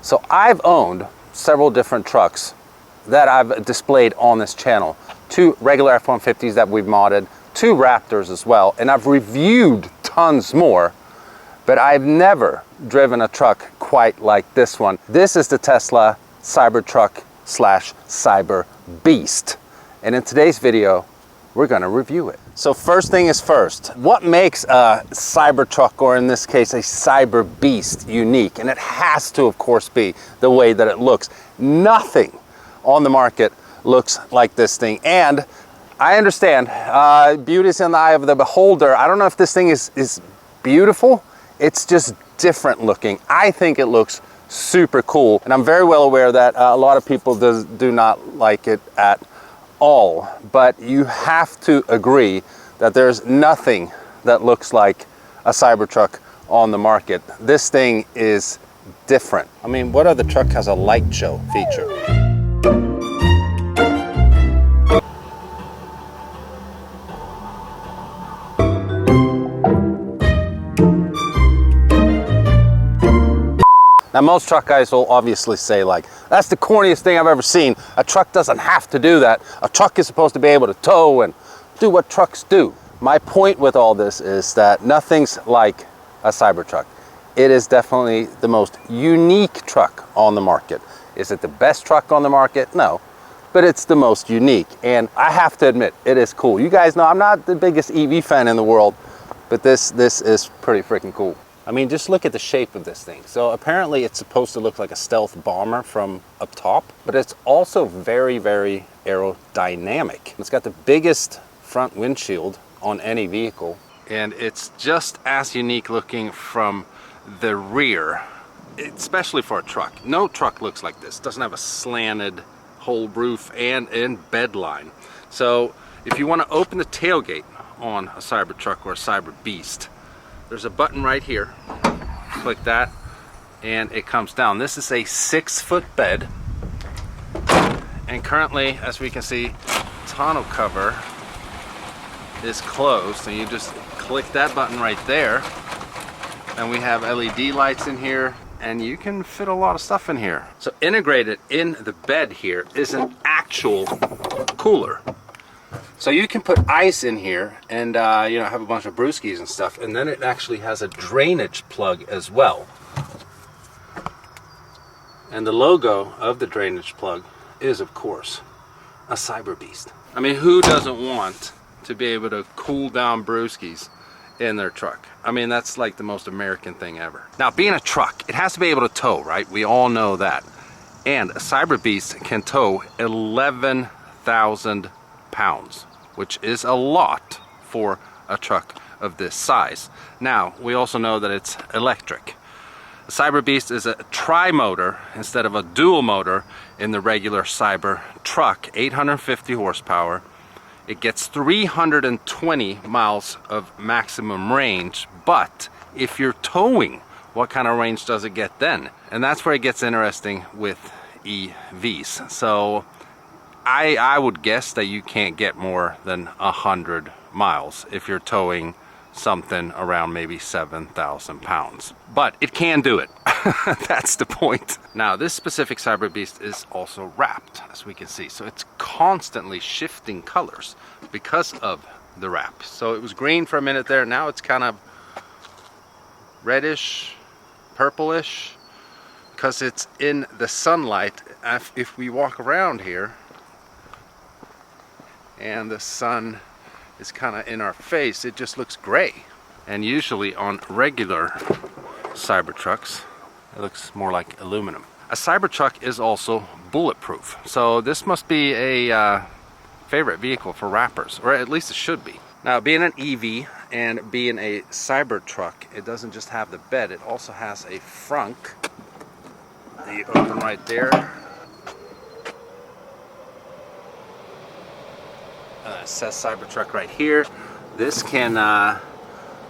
So I've owned several different trucks that I've displayed on this channel. 2 regular F-150s that we've modded, 2 Raptors as well, and I've reviewed tons more, but I've never driven a truck quite like this one. This is the Tesla Cybertruck / Cyberbeast. And in today's video, we're gonna review it. So first thing is first, what makes a Cybertruck, or in this case, a Cyberbeast, unique? And it has to, of course, be the way that it looks. Nothing on the market looks like this thing. And I understand, beauty is in the eye of the beholder. I don't know if this thing is beautiful. It's just different looking. I think it looks super cool. And I'm very well aware that a lot of people do not like it at all. But you have to agree that there's nothing that looks like a Cybertruck on the market. This thing is different. I mean, what other truck has a light show feature? Now, most truck guys will obviously say, like, that's the corniest thing I've ever seen. A truck doesn't have to do that. A truck is supposed to be able to tow and do what trucks do. My point with all this is that nothing's like a Cybertruck. It is definitely the most unique truck on the market. Is it the best truck on the market? No, but it's the most unique. And I have to admit, it is cool. You guys know I'm not the biggest EV fan in the world, but this is pretty freaking cool. I mean, just look at the shape of this thing. So apparently it's supposed to look like a stealth bomber from up top, but it's also very, very aerodynamic. It's got the biggest front windshield on any vehicle, and it's just as unique looking from the rear, especially for a truck. No truck looks like this. It doesn't have a slanted whole roof and bed line. So if you want to open the tailgate on a Cybertruck or a Cyberbeast, there's a button right here. Click that and it comes down. This is a 6-foot bed, and currently, as we can see, tonneau cover is closed, and you just click that button right there, and we have LED lights in here, and you can fit a lot of stuff in here. So integrated in the bed here is an actual cooler. So you can put ice in here and you know, have a bunch of brewskis and stuff, and then it actually has a drainage plug as well. And the logo of the drainage plug is, of course, a Cyberbeast. I mean, who doesn't want to be able to cool down brewskis in their truck? I mean, that's like the most American thing ever. Now, being a truck, it has to be able to tow, right? We all know that. And a Cyberbeast can tow 11,000 pounds, which is a lot for a truck of this size. Now, we also know that it's electric. The Cyberbeast is a tri-motor instead of a dual motor in the regular Cybertruck, 850 horsepower. It gets 320 miles of maximum range, but if you're towing, what kind of range does it get then? And that's where it gets interesting with EVs. So I would guess that you can't get more than 100 miles if you're towing something around maybe 7,000 pounds. But it can do it. That's the point. Now, this specific Cyberbeast is also wrapped, as we can see. So it's constantly shifting colors because of the wrap. So it was green for a minute there. Now it's kind of reddish, purplish, because it's in the sunlight. If we walk around here, and the sun is kind of in our face, it just looks gray. And usually on regular Cybertrucks, it looks more like aluminum. A Cybertruck is also bulletproof, so this must be a favorite vehicle for rappers, or at least it should be. Now, being an EV and being a Cybertruck, it doesn't just have the bed, it also has a frunk that you open right there. It says Cybertruck right here. This can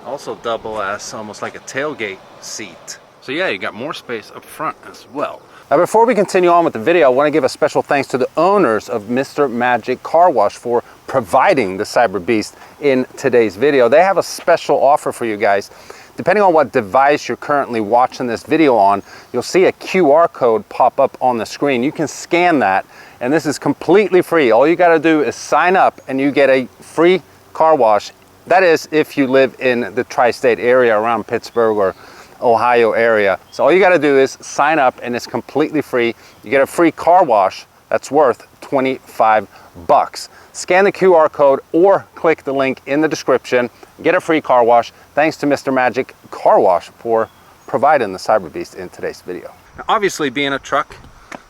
also double as almost like a tailgate seat. So yeah, you got more space up front as well. Now, before we continue on with the video, I want to give a special thanks to the owners of Mr. Magic Car Wash for providing the Cyberbeast in today's video. They have a special offer for you guys. depending on what device you're currently watching this video on, you'll see a QR code pop up on the screen. You can scan that, and this is completely free. All you got to do is sign up and you get a free car wash. That is if you live in the tri-state area around Pittsburgh or Ohio area. So all you got to do is sign up, and it's completely free. You get a free car wash that's worth 25 bucks. Scan the QR code or click the link in the description. Get a free car wash. Thanks to Mr. Magic Car Wash for providing the Cyberbeast in today's video. Now, obviously, being a truck,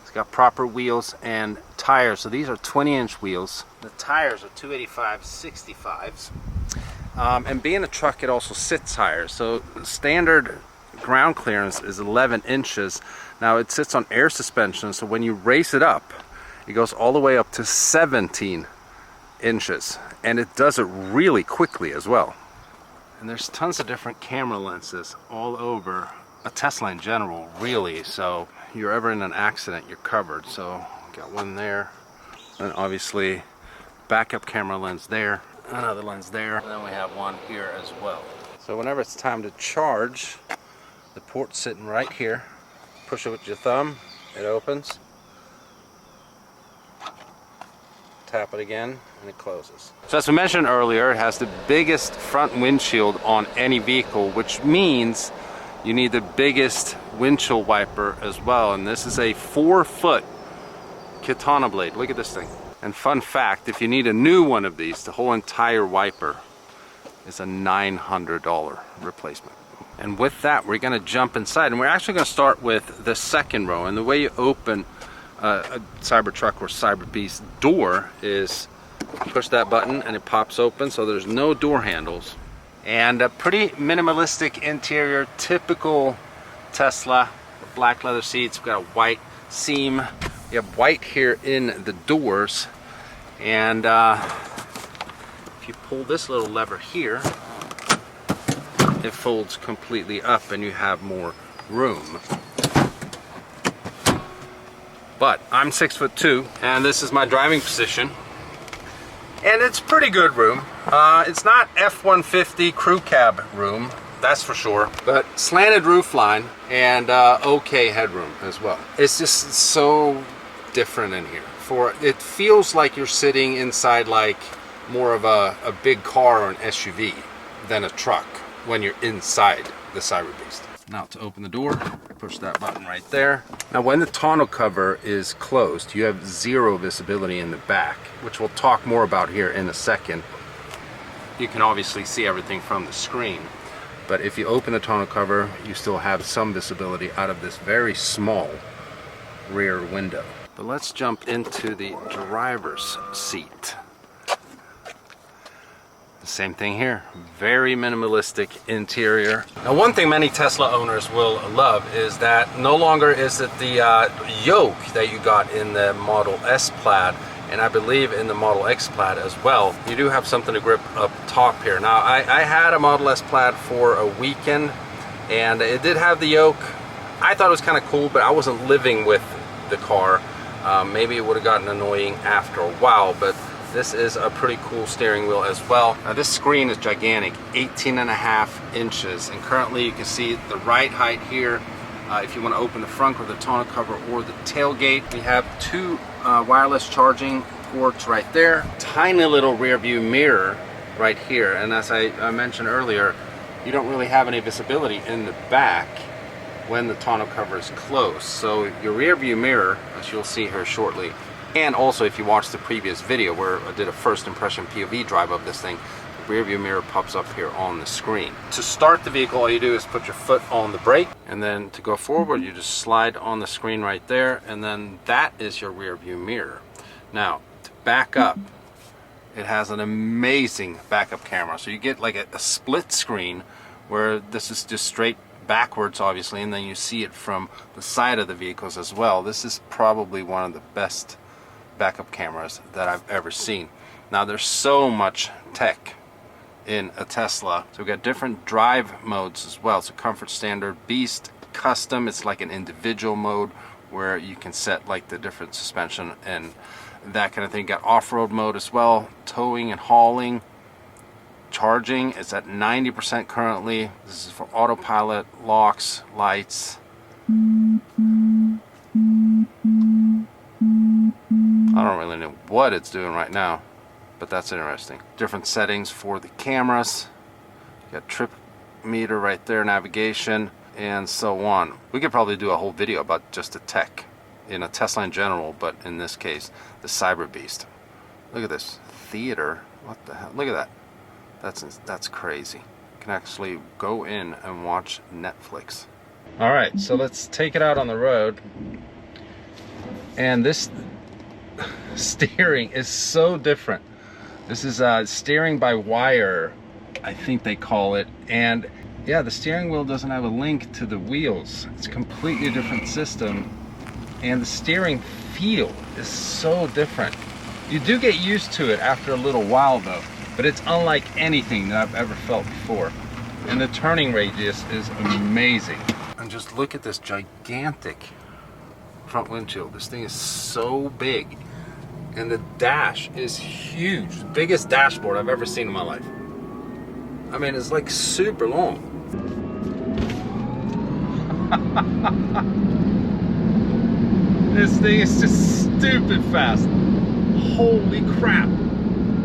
it's got proper wheels and tires. So these are 20-inch wheels. The tires are 285/65s. And being a truck, it also sits higher. So standard ground clearance is 11 inches. Now it sits on air suspension, so when you raise it up, it goes all the way up to 17 inches, and it does it really quickly as well. And there's tons of different camera lenses all over a Tesla in general, really, so if you're ever in an accident, you're covered. So got one there, and obviously backup camera lens there, another lens there, and then we have one here as well. So whenever it's time to charge, the port's sitting right here. Push it with your thumb, it opens. Tap it again, and it closes. So as we mentioned earlier, it has the biggest front windshield on any vehicle, which means you need the biggest windshield wiper as well. And this is a 4-foot katana blade. Look at this thing. And fun fact, if you need a new one of these, the whole entire wiper is a $900 replacement. And with that, we're going to jump inside, and we're actually going to start with the second row. And the way you open a Cybertruck or Cyberbeast door is push that button and it pops open, so there's no door handles. And a pretty minimalistic interior, typical Tesla. Black leather seats, we've got a white seam. You have white here in the doors, and if you pull this little lever here, it folds completely up and you have more room. But I'm 6'2", and this is my driving position, and it's pretty good room. It's not F-150 crew cab room, that's for sure, but slanted roof line and okay headroom as well. It's just so different in here. It feels like you're sitting inside like more of a big car or an SUV than a truck when you're inside the Cyberbeast. Now to open the door, push that button right there. Now when the tonneau cover is closed, you have zero visibility in the back, which we'll talk more about here in a second. You can obviously see everything from the screen, but if you open the tonneau cover, you still have some visibility out of this very small rear window. But let's jump into the driver's seat. Same thing here, very minimalistic interior. Now one thing many Tesla owners will love is that no longer is it the yoke that you got in the Model S Plaid, and I believe in the Model X Plaid as well. You do have something to grip up top here. Now I had a Model S Plaid for a weekend, and it did have the yoke. I thought it was kind of cool, but I wasn't living with the car. Maybe it would have gotten annoying after a while, but this is a pretty cool steering wheel as well. Now this screen is gigantic, 18.5 inches, and currently you can see the right height here. If you want to open the front or the tonneau cover or the tailgate, we have two wireless charging ports right there. Tiny little rear view mirror right here, and as I mentioned earlier, you don't really have any visibility in the back when the tonneau cover is closed. So your rear view mirror, as you'll see here shortly, and also if you watch the previous video where I did a first impression POV drive of this thing, the rear view mirror pops up here on the screen. To start the vehicle, all you do is put your foot on the brake, and then to go forward, you just slide on the screen right there, and then that is your rear view mirror. Now, to back up, it has an amazing backup camera. So you get like a split screen where this is just straight backwards, obviously, and then you see it from the side of the vehicles as well. This is probably one of the best backup cameras that I've ever seen. Now there's so much tech in a Tesla. So we've got different drive modes as well. So comfort, standard, beast, custom. It's like an individual mode where you can set like the different suspension and that kind of thing. Got off-road mode as well, towing and hauling, charging. It's at 90% currently. This is for autopilot, locks, lights. I don't really know what it's doing right now, but that's interesting. Different settings for the cameras. You got trip meter right there, navigation, and so on. We could probably do a whole video about just the tech in a Tesla in general, but in this case, the Cyberbeast. Look at this theater. What the hell? Look at that. That's crazy. You can actually go in and watch Netflix. All right, so let's take it out on the road. And this steering is so different. This is steering by wire, I think they call it. And yeah, the steering wheel doesn't have a link to the wheels. It's a completely different system. And the steering feel is so different. You do get used to it after a little while though, but it's unlike anything that I've ever felt before. And the turning radius is amazing. And just look at this gigantic front windshield. This thing is so big. And the dash is huge. The biggest dashboard I've ever seen in my life. I mean, it's like super long. This thing is just stupid fast. Holy crap.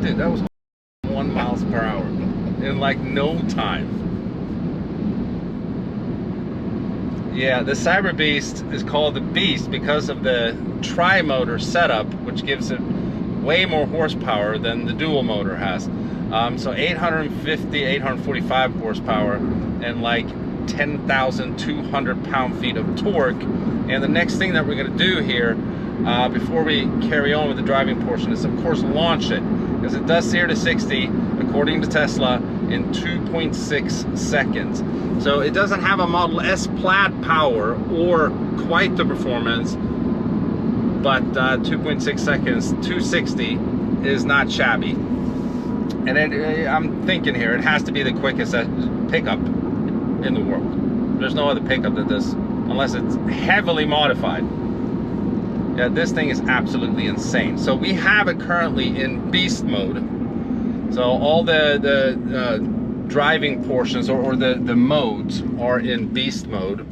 Dude, that was 1 miles per hour in like no time. Yeah, the Cyberbeast is called the Beast because of the tri-motor setup, which gives it way more horsepower than the dual motor has. So 850, 845 horsepower and like 10,200 pound-feet of torque. And the next thing that we're going to do here, before we carry on with the driving portion, is of course launch it, because it does 0 to 60 according to Tesla in 2.6 seconds. So it doesn't have a Model S Plaid power or quite the performance, but 2.6 seconds, 260 is not shabby. And I'm thinking here, it has to be the quickest pickup in the world. There's no other pickup that does, unless it's heavily modified. Yeah, this thing is absolutely insane. So we have it currently in beast mode. So all the driving portions or the modes are in beast mode,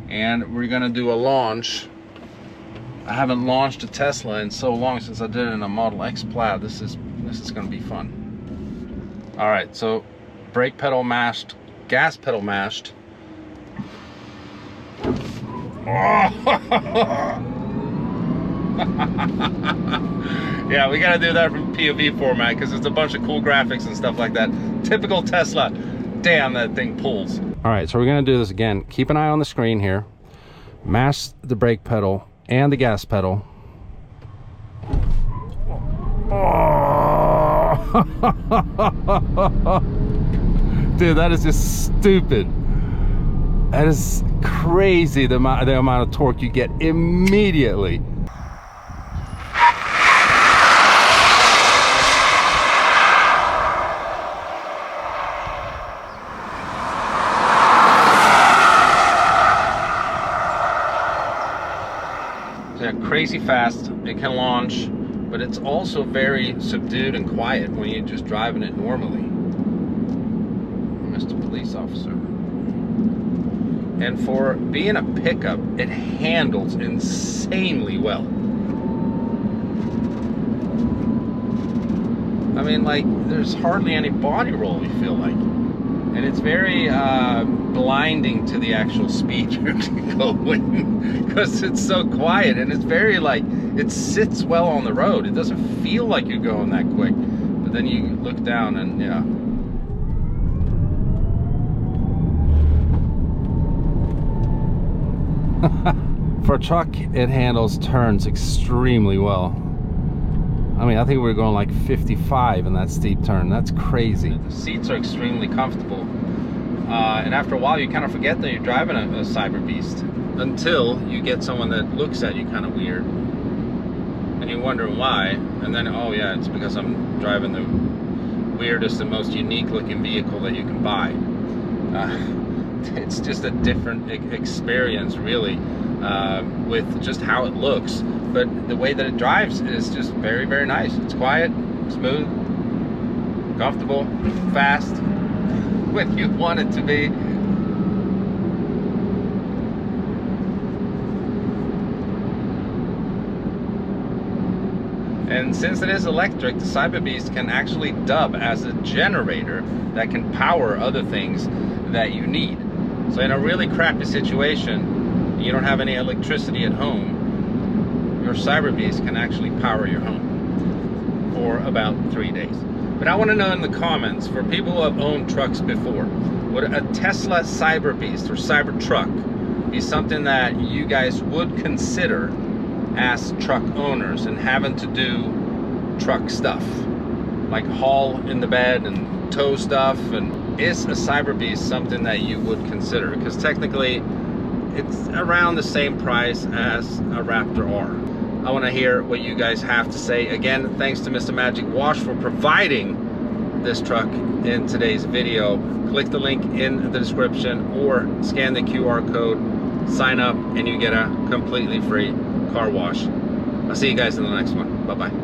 and we're gonna do a launch. I haven't launched a Tesla in so long, since I did it in a Model X Plaid. This is gonna be fun. All right, so brake pedal mashed, gas pedal mashed. Yeah, we gotta do that from POV format because it's a bunch of cool graphics and stuff like that. Typical Tesla. Damn, that thing pulls. All right, so we're gonna do this again. Keep an eye on the screen here. Mash the brake pedal and the gas pedal. Dude, that is just stupid. That is crazy, the amount of torque you get immediately. So yeah, crazy fast. It can launch, but it's also very subdued and quiet when you're just driving it normally. Mr. Police Officer. And for being a pickup, it handles insanely well. I mean, like, there's hardly any body roll, you feel like. And it's very blinding to the actual speed you can go in, because it's so quiet, and it's very, like, it sits well on the road. It doesn't feel like you're going that quick. But then you look down and, yeah. For a truck, it handles turns extremely well. I mean, I think we were going like 55 in that steep turn. That's crazy. The seats are extremely comfortable. And after a while, you kind of forget that you're driving a Cyberbeast until you get someone that looks at you kind of weird. And you wonder why. And then, oh yeah, it's because I'm driving the weirdest and most unique looking vehicle that you can buy. It's just a different experience, really, with just how it looks. But the way that it drives is just very, very nice. It's quiet, smooth. comfortable, fast, when you want it to be. And since it is electric, the Cyberbeast can actually dub as a generator that can power other things that you need. So in a really crappy situation, you don't have any electricity at home, your Cyberbeast can actually power your home for about 3 days. But I want to know in the comments, for people who have owned trucks before, would a Tesla Cyberbeast or Cybertruck be something that you guys would consider as truck owners and having to do truck stuff like haul in the bed and tow stuff? And is a Cyberbeast something that you would consider? Because technically it's around the same price as a Raptor R. I want to hear what you guys have to say. Again, thanks to Mr. Magic Wash for providing this truck in today's video. Click the link in the description or scan the QR code, sign up, and you get a completely free car wash. I'll see you guys in the next one. Bye-bye.